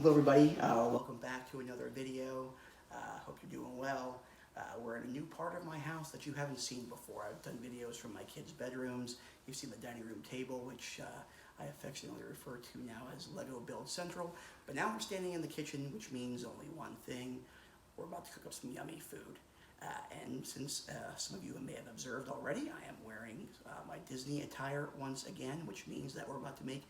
Hello everybody, welcome back to another video. Hope you're doing well. We're in a new part of my house that you haven't seen before. I've done videos from my kids' bedrooms. You've seen the dining room table, which I affectionately refer to now as Lego Build Central. But now we're standing in the kitchen, which means only one thing. We're about to cook up some yummy food. And since some of you may have observed already, I am wearing my Disney attire once again, which means that we're about to make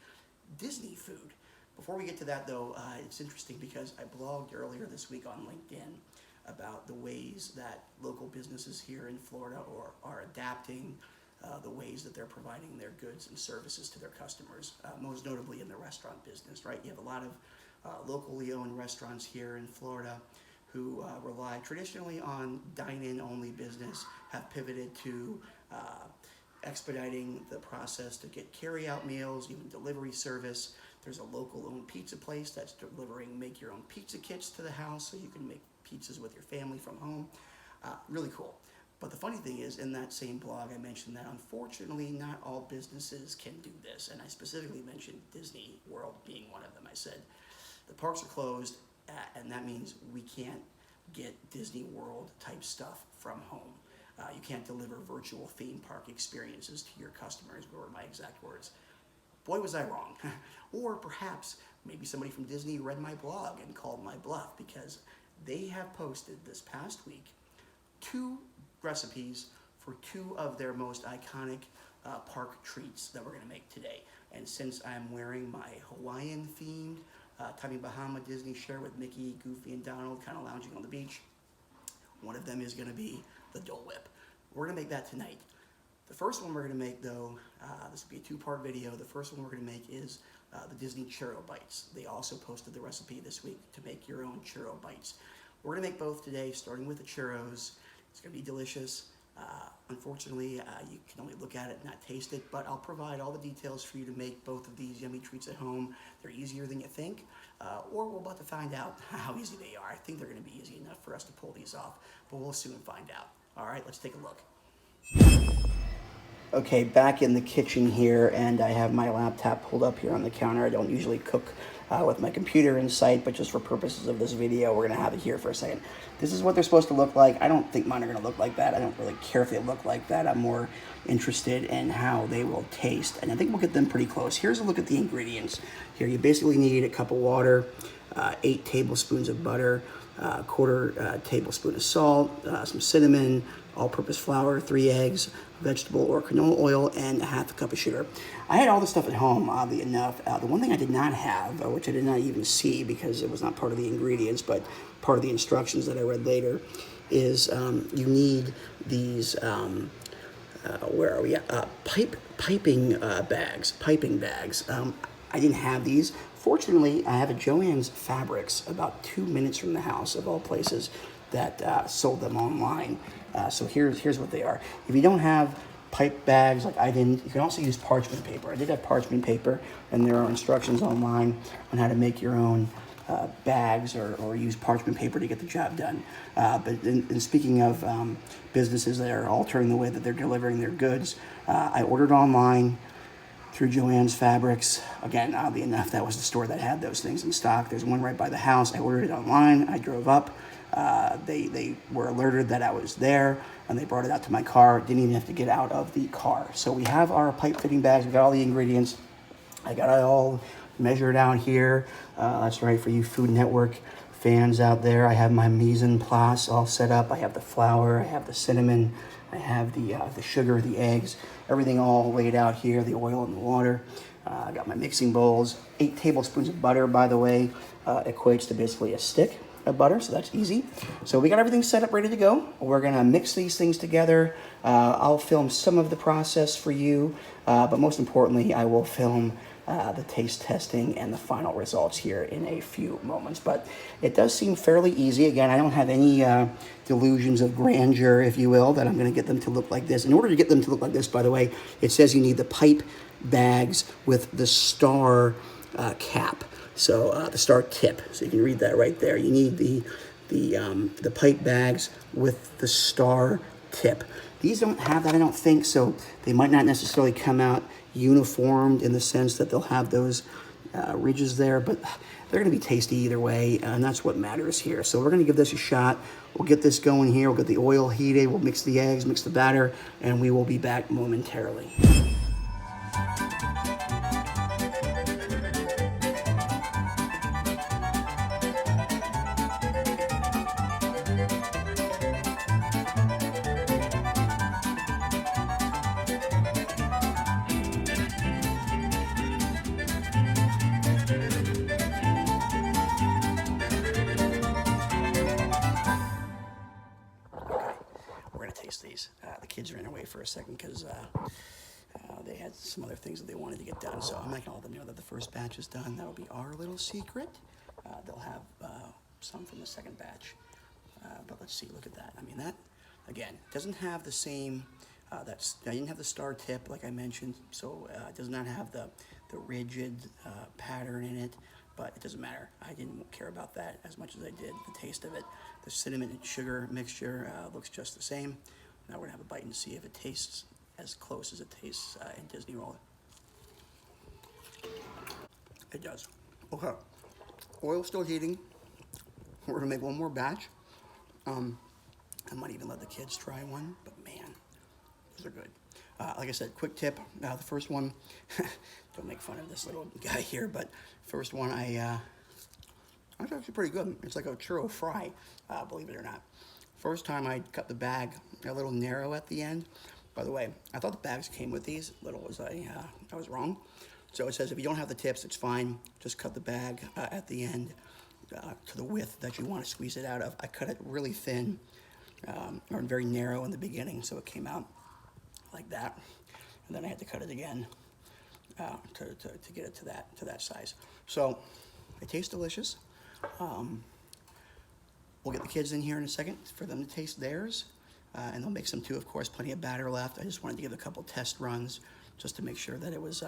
Disney food. Before we get to that though, it's interesting because I blogged earlier this week on LinkedIn about the ways that local businesses here in Florida are adapting the ways that they're providing their goods and services to their customers, most notably in the restaurant business, right? You have a lot of locally owned restaurants here in Florida who rely traditionally on dine-in only business, have pivoted to expediting the process to get carry-out meals, even delivery service. There's a local owned pizza place that's delivering make your own pizza kits to the house so you can make pizzas with your family from home. Really cool. But the funny thing is, in that same blog, I mentioned that unfortunately not all businesses can do this. And I specifically mentioned Disney World being one of them. I said, the parks are closed, and that means we can't get Disney World type stuff from home. You can't deliver virtual theme park experiences to your customers, were my exact words. Boy, was I wrong. Or perhaps maybe somebody from Disney read my blog and called my bluff, because they have posted this past week 2 recipes for 2 of their most iconic park treats that we're going to make today. And since I'm wearing my Hawaiian themed Tommy Bahama Disney shirt with Mickey, Goofy, and Donald kind of lounging on the beach, one of them is going to be the Dole Whip. We're going to make that tonight. The first one we're going to make, though, this will be a 2-part video. The first one we're going to make is the Disney Churro Bites. They also posted the recipe this week to make your own Churro Bites. We're going to make both today, starting with the churros. It's going to be delicious. Unfortunately, you can only look at it, not taste it, but I'll provide all the details for you to make both of these yummy treats at home. They're easier than you think, or we're about to find out how easy they are. I think they're going to be easy enough for us to pull these off, but we'll soon find out. All right, let's take a look. Okay, back in the kitchen here, and I have my laptop pulled up here on the counter. I don't usually cook with my computer in sight, but just for purposes of this video, we're going to have it here for a second. This is what they're supposed to look like. I don't think mine are going to look like that. I don't really care if they look like that. I'm more interested in how they will taste, and I think we'll get them pretty close. Here's a look at the ingredients. Here, you basically need a cup of water, 8 tablespoons of butter, a quarter tablespoon of salt, some cinnamon, all-purpose flour, 3 eggs, vegetable or canola oil, and a half a cup of sugar. I had all this stuff at home, oddly enough. The one thing I did not have, which I did not even see because it was not part of the ingredients, but part of the instructions that I read later, is you need these, where are we at? Piping bags. I didn't have these. Fortunately, I have a Joann's Fabrics about 2 minutes from the house, of all places, that sold them online. So here's what they are. If you don't have pipe bags like I didn't, you can also use parchment paper. I did have parchment paper, and there are instructions online on how to make your own bags or use parchment paper to get the job done. But in speaking of businesses that are altering the way that they're delivering their goods, I ordered online through Joann's Fabrics. Again, oddly enough, that was the store that had those things in stock. There's one right by the house. I ordered it online. I drove up. They were alerted that I was there, and they brought it out to my car. Didn't even have to get out of the car. So we have our pipe fitting bags. We got all the ingredients. I got it all measured out here. That's right, for you Food Network fans out there. I have my mise en place all set up. I have the flour. I have the cinnamon. I have the sugar, the eggs, everything all laid out here, the oil and the water. I got my mixing bowls. 8 tablespoons of butter, by the way, equates to basically a stick of butter, so that's easy. So we got everything set up, ready to go. We're gonna mix these things together. I'll film some of the process for you, but most importantly, I will film the taste testing and the final results here in a few moments. But it does seem fairly easy. Again, I don't have any delusions of grandeur, if you will, that I'm going to get them to look like this. In order to get them to look like this, by the way, it says you need the pipe bags with the star cap. So the star tip. So you can read that right there. You need the pipe bags with the star tip. These don't have that, I don't think, so they might not necessarily come out uniformed in the sense that they'll have those ridges there, but they're gonna be tasty either way, and that's what matters here. So we're gonna give this a shot. We'll get this going here. We'll get the oil heated. We'll mix the eggs, mix the batter, and we will be back momentarily. Taste these. The kids ran away for a second because they had some other things that they wanted to get done. So I'm not gonna let them know that the first batch is done. That'll be our little secret. They'll have some from the second batch. But let's see, look at that. I mean, that, again, doesn't have the same, I didn't have the star tip like I mentioned, so it does not have the rigid pattern in it, but it doesn't matter. I didn't care about that as much as I did the taste of it. The cinnamon and sugar mixture looks just the same. Now we're gonna have a bite and see if it tastes as close as it tastes in Disney World. It does. Okay, oil's still heating. We're gonna make one more batch. I might even let the kids try one, but man, those are good. Like I said, quick tip. The first one, don't make fun of this little guy here, but first one that's actually pretty good. It's like a churro fry, believe it or not. First time I cut the bag a little narrow at the end. By the way, I thought the bags came with these. Little was I was wrong. So it says if you don't have the tips, it's fine. Just cut the bag at the end to the width that you want to squeeze it out of. I cut it really thin or very narrow in the beginning, so it came out like that. And then I had to cut it again to get it to that size. So it tastes delicious. We'll get the kids in here in a second for them to taste theirs, and they'll make some too, of course, plenty of batter left. I just wanted to give a couple test runs just to make sure that it was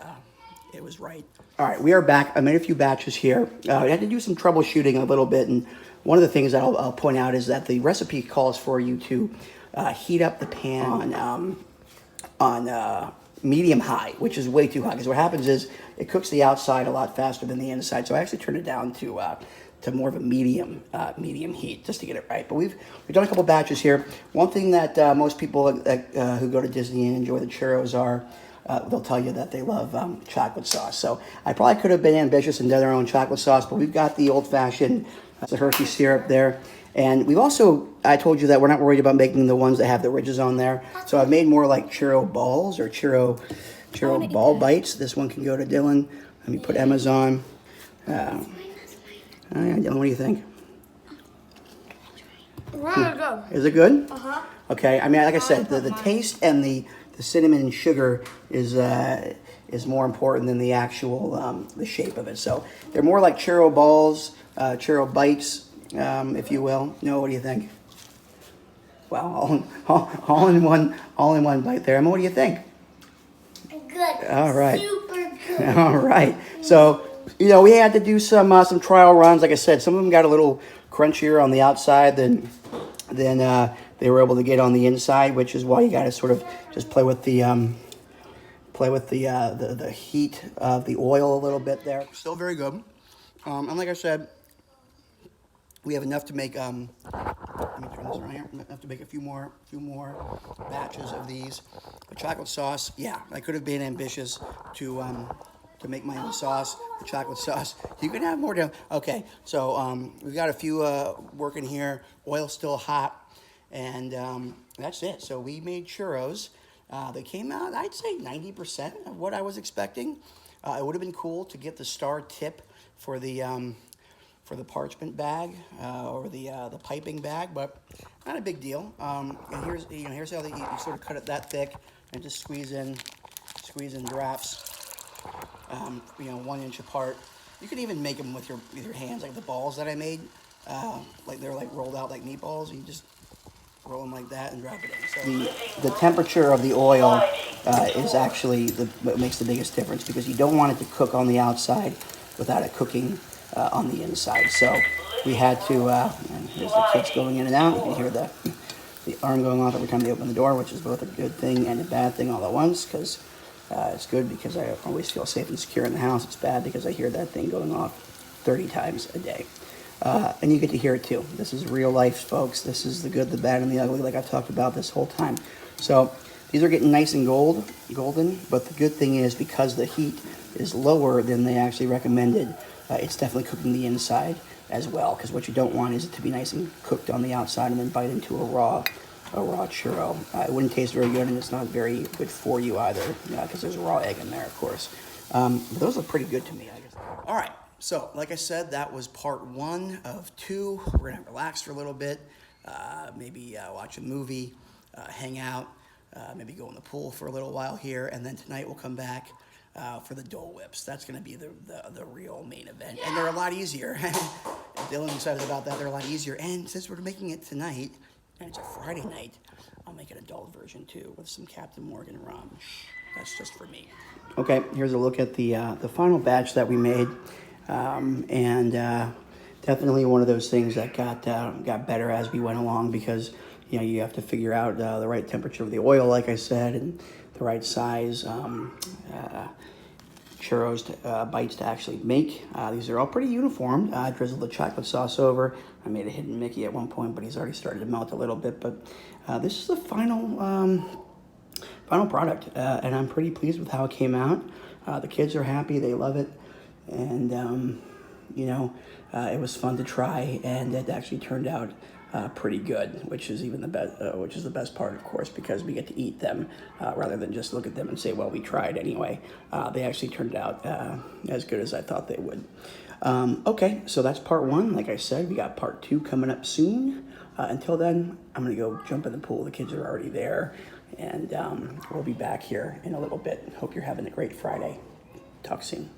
right. All right, we are back. I made a few batches here. I had to do some troubleshooting a little bit, and one of the things that I'll point out is that the recipe calls for you to heat up the pan on medium high, which is way too high, because what happens is it cooks the outside a lot faster than the inside. So I actually turned it down to more of a medium heat just to get it right. But we've done a couple batches here. One thing that most people who go to Disney and enjoy the churros are, they'll tell you that they love chocolate sauce. So I probably could have been ambitious and done our own chocolate sauce, but we've got the old-fashioned the Hershey syrup there. And we've also, I told you that we're not worried about making the ones that have the ridges on there. So I've made more like churro balls or churro ball bites. This one can go to Dylan. Let me put Emma's on. Dylan, what do you think? Really good. Is it good? Uh-huh. Okay, I mean, like I said, the taste and the cinnamon and sugar is more important than the actual the shape of it. So they're more like churro balls, churro bites, if you will. No, what do you think? Wow, all in one bite there. Emma, what do you think? Good. All right. Super good. All right. So, you know, we had to do some trial runs. Like I said, some of them got a little crunchier on the outside than they were able to get on the inside, which is why you got to sort of just play with the heat of the oil a little bit there. Still very good. And like I said, we have enough to make. Let me turn this around here. Enough to make a few more batches of these. The chocolate sauce, yeah, I could have been ambitious to make my own sauce. The chocolate sauce, you can have more down. Okay, so we've got a few working here. Oil's still hot, and that's it. So we made churros. They came out, I'd say 90% of what I was expecting. It would have been cool to get the star tip for the parchment bag or the piping bag, but not a big deal. And here's how you sort of cut it that thick and just squeeze in drops, 1 inch apart. You can even make them with your hands, like the balls that I made, like they're like rolled out like meatballs. You just roll them like that and drop it in. So the temperature of the oil is actually what makes the biggest difference, because you don't want it to cook on the outside without it cooking on the inside. So we had to, and here's the kids going in and out. You can hear the alarm going off every time they open the door, which is both a good thing and a bad thing all at once, because it's good because I always feel safe and secure in the house. It's bad because I hear that thing going off 30 times a day. And you get to hear it too. This is real life, folks. This is the good, the bad, and the ugly, like I've talked about this whole time. So these are getting nice and golden, but the good thing is because the heat is lower than they actually recommended, it's definitely cooking the inside as well, because what you don't want is it to be nice and cooked on the outside and then bite into a raw churro. It wouldn't taste very good, and it's not very good for you either, because there's a raw egg in there, of course. But those look pretty good to me, I guess. All right, so like I said, that was part 1 of 2. We're gonna relax for a little bit, maybe watch a movie, hang out, maybe go in the pool for a little while here, and then tonight we'll come back for the Dole Whips. That's going to be the real main event. And they're a lot easier. Dylan's excited about that. They're a lot easier. And since we're making it tonight, and it's a Friday night, I'll make an adult version too with some Captain Morgan rum. That's just for me. Okay, here's a look at the final batch that we made. Definitely one of those things that got better as we went along, because you have to figure out the right temperature of the oil, like I said, and the right size churros bites to actually make. These are all pretty uniform. I drizzled the chocolate sauce over. I made a hidden Mickey at one point, but he's already started to melt a little bit. But this is the final product, and I'm pretty pleased with how it came out. The kids are happy. They love it. And, it was fun to try, and it actually turned out pretty good, which is even the best. Which is the best part, of course, because we get to eat them rather than just look at them and say, "Well, we tried anyway." They actually turned out as good as I thought they would. Okay, so that's part 1. Like I said, we got part 2 coming up soon. Until then, I'm gonna go jump in the pool. The kids are already there, and we'll be back here in a little bit. Hope you're having a great Friday. Talk soon.